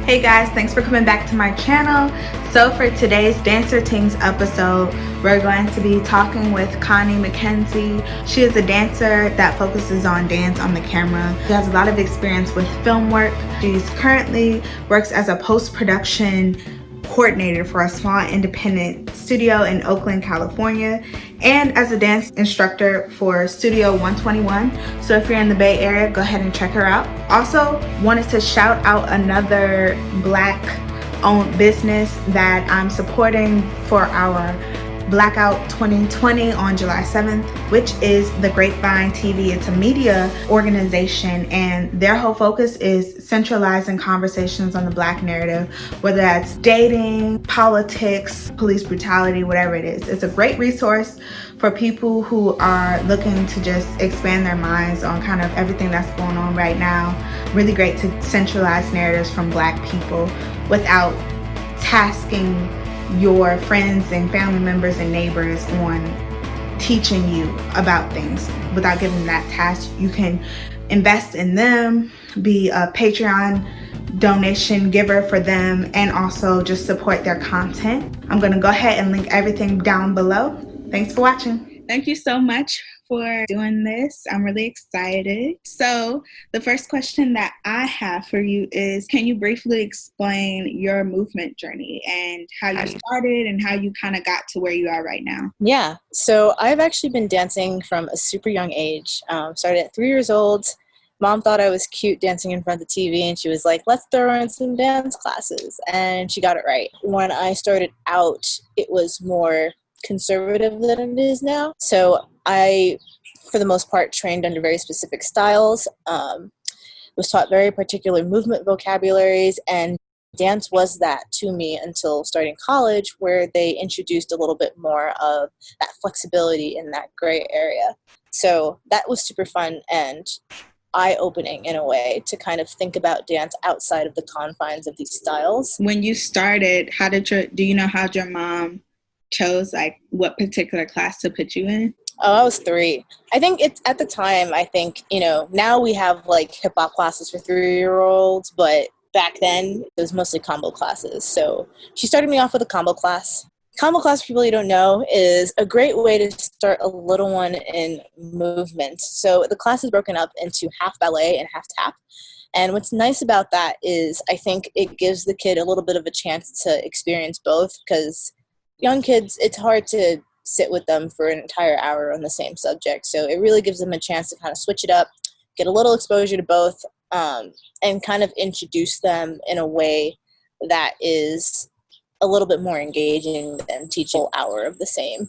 Hey guys, thanks for coming back to my channel. So for today's Dancer Tings episode, we're going to be talking with Conni Mckenzie. She is a dancer that focuses on dance on the camera. She has a lot of experience with film work. She's currently works as a post-production coordinator for a small independent studio in Oakland, California, and as a dance instructor for Studio 121. So if you're in the Bay Area, go ahead and check her out. Also wanted to shout out another Black owned business that I'm supporting for our Blackout 2020 on July 7th, which is the Grapevine TV. It's a media organization, and their whole focus is centralizing conversations on the Black narrative, whether that's dating, politics, police brutality, whatever it is. It's a great resource for people who are looking to just expand their minds on kind of everything that's going on right now. Really great to centralize narratives from Black people without tasking your friends and family members and neighbors on teaching you about things. Without giving them that task, you can invest in them, be a Patreon donation giver for them, and also just support their content. I'm going to go ahead and link everything down below. Thanks for watching. Thank you so much for doing this. I'm really excited. So the first question that I have for you is, can you briefly explain your movement journey and how you started and how you kind of got to where you are right now? Yeah, so I've actually been dancing from a super young age. Started at 3 years old. Mom thought I was cute dancing in front of the TV, and she was like, let's throw her in some dance classes. And she got it right. When I started out, it was more conservative than it is now. So I, for the most part, trained under very specific styles, was taught very particular movement vocabularies, and dance was that to me until starting college, where they introduced a little bit more of that flexibility in that gray area. So that was super fun and eye-opening in a way to kind of think about dance outside of the confines of these styles. When you started, do you know how your mom chose like what particular class to put you in? Oh, I was 3. I think it's at the time, I think, now we have like hip hop classes for 3-year-olds, but back then it was mostly combo classes. So she started me off with a combo class. Combo class, for people you don't know, is a great way to start a little one in movement. So the class is broken up into half ballet and half tap. And what's nice about that is I think it gives the kid a little bit of a chance to experience both, because young kids, it's hard to sit with them for an entire hour on the same subject. So it really gives them a chance to kind of switch it up, get a little exposure to both, and kind of introduce them in a way that is a little bit more engaging than teaching an hour of the same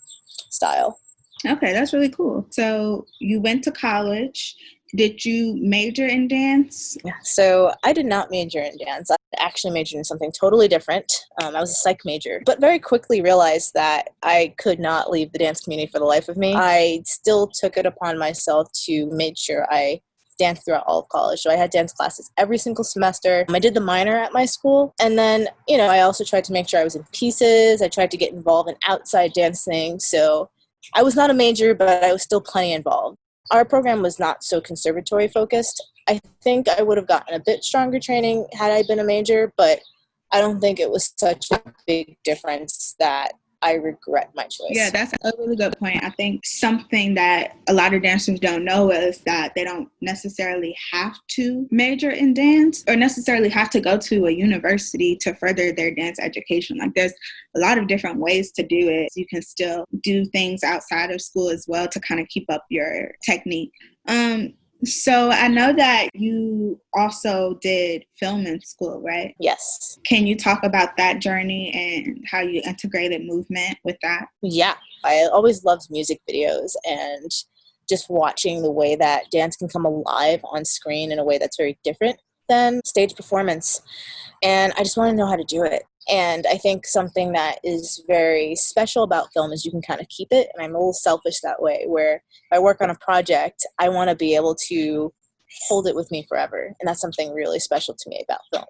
style. Okay, that's really cool. So you went to college. Did you major in dance? Yeah, so I did not major in dance. I actually majored in something totally different. I was a psych major, but very quickly realized that I could not leave the dance community for the life of me. I still took it upon myself to make sure I danced throughout all of college. So I had dance classes every single semester. I did the minor at my school. And then, I also tried to make sure I was in pieces. I tried to get involved in outside dance things. So I was not a major, but I was still plenty involved. Our program was not so conservatory focused. I think I would have gotten a bit stronger training had I been a major, but I don't think it was such a big difference that I regret my choice. Yeah, that's a really good point. I think something that a lot of dancers don't know is that they don't necessarily have to major in dance or necessarily have to go to a university to further their dance education. Like, there's a lot of different ways to do it. You can still do things outside of school as well to kind of keep up your technique. So I know that you also did film in school, right? Yes. Can you talk about that journey and how you integrated movement with that? Yeah. I always loved music videos and just watching the way that dance can come alive on screen in a way that's very different than stage performance. And I just want to know how to do it. And I think something that is very special about film is you can kind of keep it. And I'm a little selfish that way, where if I work on a project, I want to be able to hold it with me forever. And that's something really special to me about film.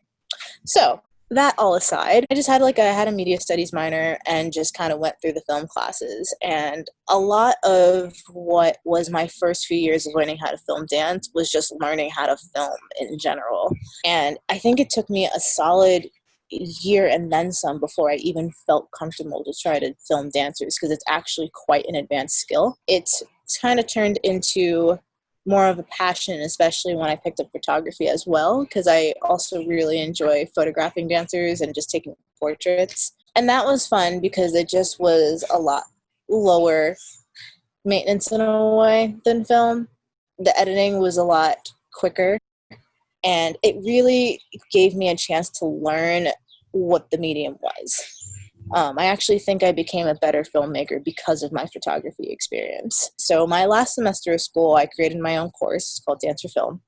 So that all aside, I had a media studies minor and just kind of went through the film classes. And a lot of what was my first few years of learning how to film dance was just learning how to film in general. And I think it took me a solid year and then some before I even felt comfortable to try to film dancers, because it's actually quite an advanced skill. It's kind of turned into more of a passion, especially when I picked up photography as well, because I also really enjoy photographing dancers and just taking portraits. And that was fun because it just was a lot lower maintenance in a way than film. The editing was a lot quicker, and it really gave me a chance to learn what the medium was. I actually think I became a better filmmaker because of my photography experience. So my last semester of school, I created my own course called Dancerfilm,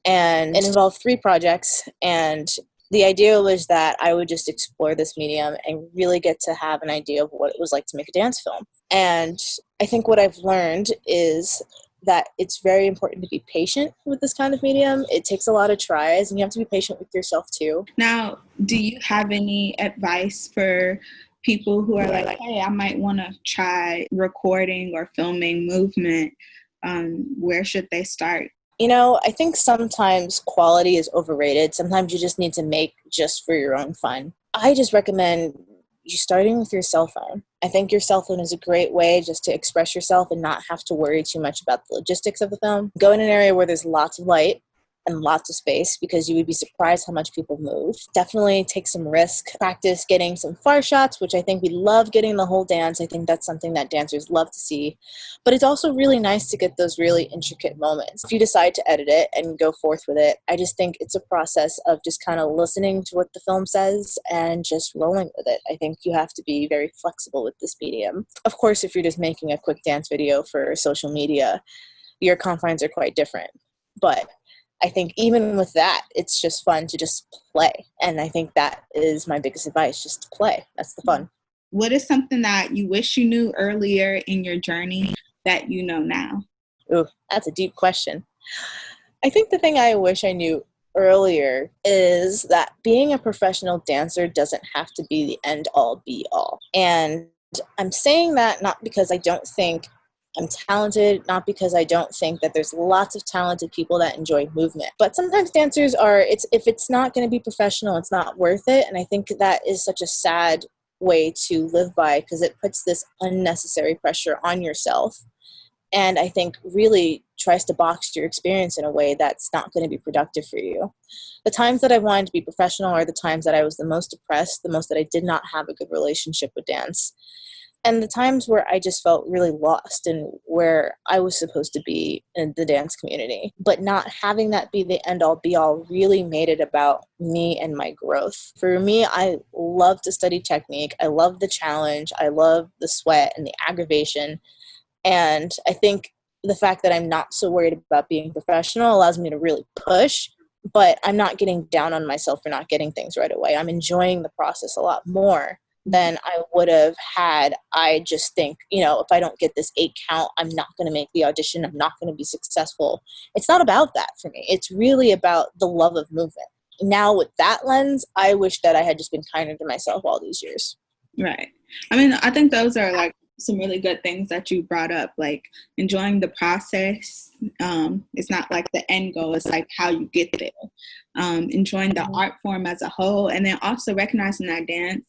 and it involved 3 projects. And the idea was that I would just explore this medium and really get to have an idea of what it was like to make a dance film. And I think what I've learned is that it's very important to be patient with this kind of medium. It takes a lot of tries, and you have to be patient with yourself too. Now, do you have any advice for people who are like, hey, I might want to try recording or filming movement? Where should they start? You know, I think sometimes quality is overrated. Sometimes you just need to make just for your own fun. I just recommend you starting with your cell phone. I think your cell phone is a great way just to express yourself and not have to worry too much about the logistics of the film. Go in an area where there's lots of light and lots of space, because you would be surprised how much people move. Definitely take some risk. Practice getting some far shots, which I think we love getting the whole dance. I think that's something that dancers love to see. But it's also really nice to get those really intricate moments. If you decide to edit it and go forth with it, I just think it's a process of just kind of listening to what the film says and just rolling with it. I think you have to be very flexible with this medium. Of course, if you're just making a quick dance video for social media, your confines are quite different. But I think even with that, it's just fun to just play. And I think that is my biggest advice, just to play. That's the fun. What is something that you wish you knew earlier in your journey that you know now? Ooh, that's a deep question. I think the thing I wish I knew earlier is that being a professional dancer doesn't have to be the end all be all. And I'm saying that not because I don't think I'm talented, not because I don't think that there's lots of talented people that enjoy movement. But sometimes dancers if it's not going to be professional, it's not worth it. And I think that is such a sad way to live by, because it puts this unnecessary pressure on yourself. And I think really tries to box your experience in a way that's not going to be productive for you. The times that I wanted to be professional are the times that I was the most depressed, the most that I did not have a good relationship with dance. And the times where I just felt really lost in where I was supposed to be in the dance community. But not having that be the end-all be-all really made it about me and my growth. For me, I love to study technique. I love the challenge. I love the sweat and the aggravation. And I think the fact that I'm not so worried about being professional allows me to really push, but I'm not getting down on myself for not getting things right away. I'm enjoying the process a lot more than I would have had I just think, if I don't get this 8 count, I'm not going to make the audition. I'm not going to be successful. It's not about that for me. It's really about the love of movement. Now with that lens, I wish that I had just been kinder to myself all these years. Right. I mean, I think those are like some really good things that you brought up, like enjoying the process. It's not like the end goal, it's like how you get there. Enjoying the art form as a whole, and then also recognizing that dance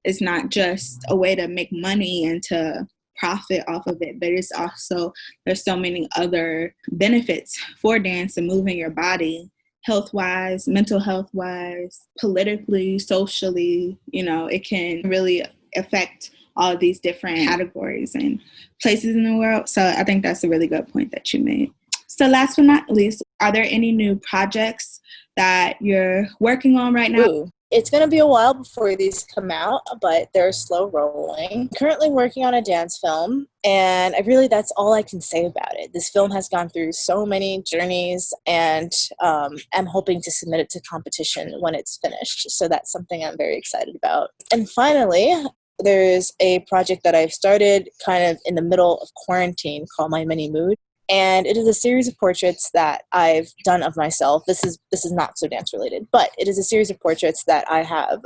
is not just a way to make money and to profit off of it, but it's also, there's so many other benefits for dance and moving your body, health-wise, mental health-wise, politically, socially. It can really affect all of these different categories and places in the world. So I think that's a really good point that you made. So last but not least, are there any new projects that you're working on right now? Ooh. It's going to be a while before these come out, but they're slow rolling. Currently working on a dance film, and that's all I can say about it. This film has gone through so many journeys, and I'm hoping to submit it to competition when it's finished. So that's something I'm very excited about. And finally, there's a project that I've started kind of in the middle of quarantine called My Mini Mood. And it is a series of portraits that I've done of myself. This is not so dance related, but it is a series of portraits that I have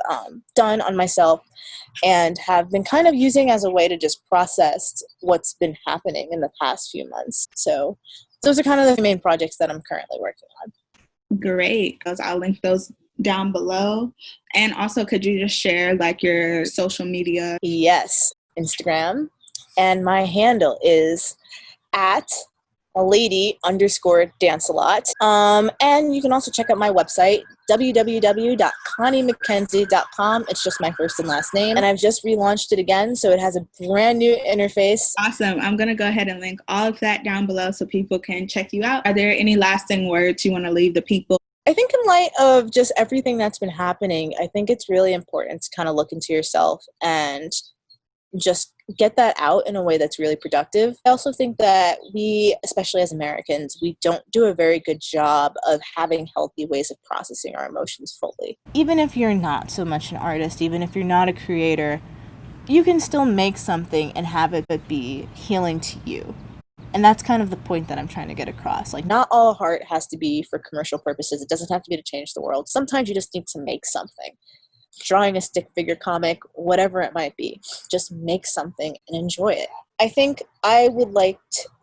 done on myself and have been kind of using as a way to just process what's been happening in the past few months. So those are kind of the main projects that I'm currently working on. Great. I'll link those down below. And also, could you just share like your social media? Yes, Instagram. And my handle is at @lady_dance-a-lot. And you can also check out my website, www.ConniMckenzie.com. It's just my first and last name. And I've just relaunched it again, so it has a brand new interface. Awesome. I'm going to go ahead and link all of that down below so people can check you out. Are there any lasting words you want to leave the people? I think in light of just everything that's been happening, I think it's really important to kind of look into yourself and just get that out in a way that's really productive. I also think that we, especially as Americans, we don't do a very good job of having healthy ways of processing our emotions fully. Even if you're not so much an artist, even if you're not a creator, you can still make something and have it be healing to you. And that's kind of the point that I'm trying to get across. Like, not all art has to be for commercial purposes. It doesn't have to be to change the world. Sometimes you just need to make something. Drawing a stick figure comic, whatever it might be. Just make something and enjoy it. I think I would like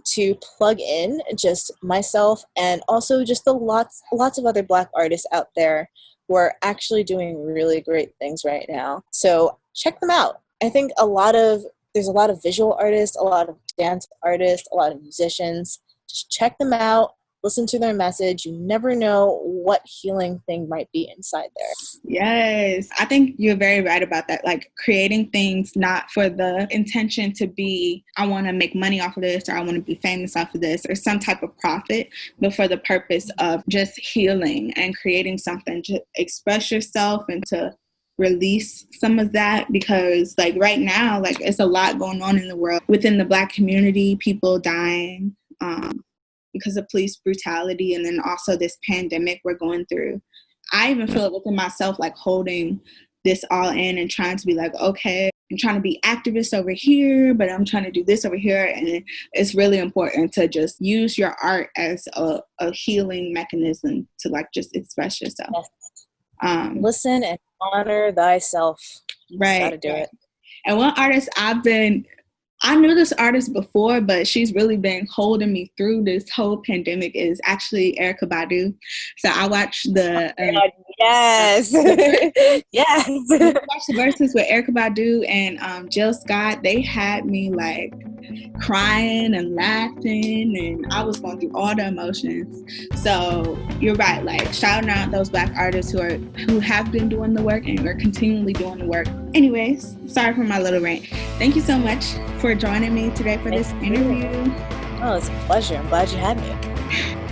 to plug in just myself and also just the lots of other Black artists out there who are actually doing really great things right now. So check them out. I think there's a lot of visual artists, a lot of dance artists, a lot of musicians. Just check them out. Listen to their message. You never know what healing thing might be inside there. Yes, I think you're very right about that. Like creating things not for the intention to be, I want to make money off of this, or I want to be famous off of this, or some type of profit, but for the purpose of just healing and creating something to express yourself and to release some of that. Because like right now, like it's a lot going on in the world within the Black community, people dying, because of police brutality, and then also this pandemic we're going through. I even feel it within myself, like holding this all in and trying to be like, okay, I'm trying to be activist over here, but I'm trying to do this over here. And it's really important to just use your art as a healing mechanism to like just express yourself. Listen and honor thyself. Right. Gotta do it. And one artist I knew this artist before, but she's really been holding me through this whole pandemic is actually Erykah Badu. So I watched the yes, yes. I watched the verses with Erykah Badu and Jill Scott. They had me like crying and laughing, and I was going through all the emotions. So you're right, like shouting out those Black artists who have been doing the work and are continually doing the work. Anyways, sorry for my little rant. Thank you so much for joining me today for this interview. Oh, it's a pleasure. I'm glad you had me.